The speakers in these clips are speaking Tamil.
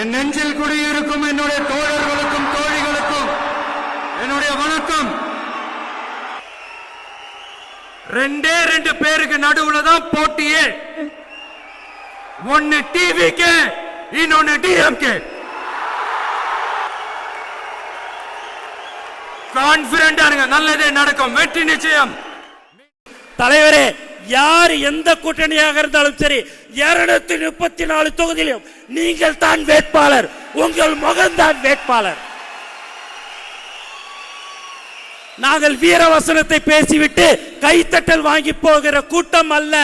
என் நெஞ்சில் குடியிருக்கும் என்னுடைய தோழர்களுக்கும் தோழிகளுக்கும் என்னுடைய வணக்கம். ரெண்டு பேருக்கு நடுவுல தான் போட்டியே. ஒன்னு டிவிக்கு, இன்னொன்னு டிஎம்கே. கான்பிடண்டா இருங்க, நல்லதே நடக்கும், வெற்றி நிச்சயம். தலைவரே, யார் எந்த கூட்டணியாக இருந்தாலும் சரி, 234 தொகுதியிலும் நீங்கள் தான் வேட்பாளர், உங்கள் மகன்தான் வேட்பாளர். நாங்கள் வீரவசனத்தை பேசிவிட்டு கைத்தட்டல் வாங்கி போகிற கூட்டம் அல்ல.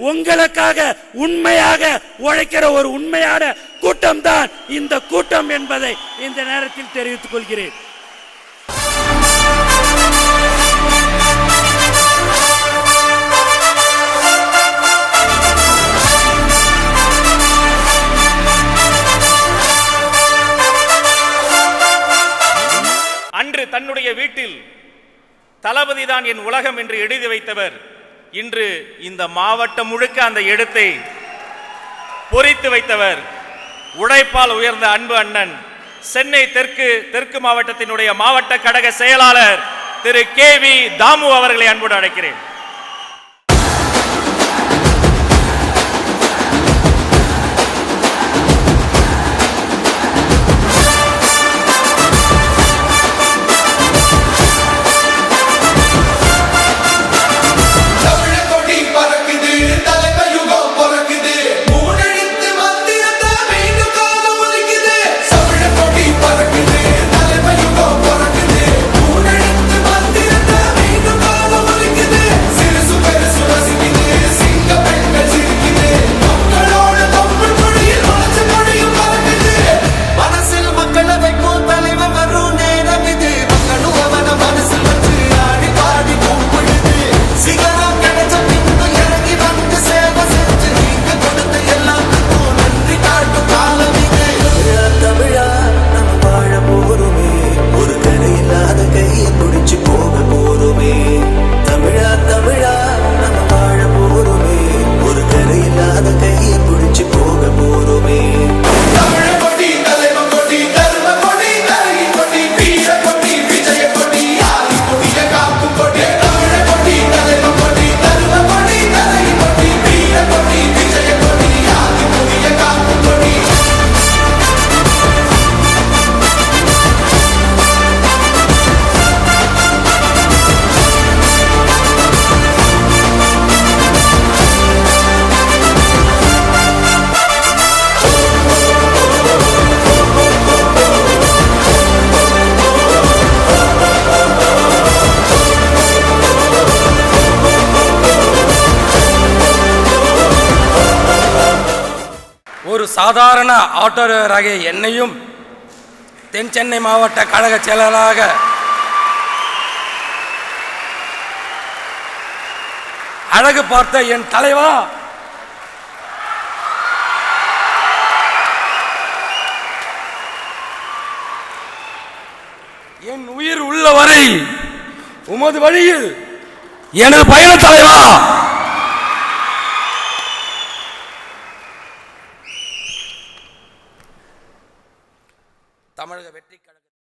உங்களுக்காக உண்மையாக உழைக்கிற ஒரு உண்மையான கூட்டம் தான் இந்த கூட்டம் என்பதை இந்த நேரத்தில் தெரிவித்துக் கொள்கிறேன். அன்று தன்னுடைய வீட்டில் தளபதி தான் என் உலகம் என்று எழுதி வைத்தவர் இன்று இந்த மாவட்டம் முழுக்க அந்த எழுத்தை பொறித்து வைத்தவர். உழைப்பால் உயர்ந்த அன்பு அண்ணன், சென்னை தெற்கு மாவட்டத்தினுடைய மாவட்ட கழக செயலாளர் திரு KV தாமு அவர்களை அன்போடு அழைக்கிறேன். ஒரு சாதாரண ஆட்டோ டிரைவராகிய என்னையும் தென் சென்னை மாவட்ட கழக செயலாளராக அழகு பார்த்த என் தலைவா, என் உயிர் உள்ள வரை உமது வழியில் எனது பயண தலைவா. தமிழக வெற்றி கழகம்.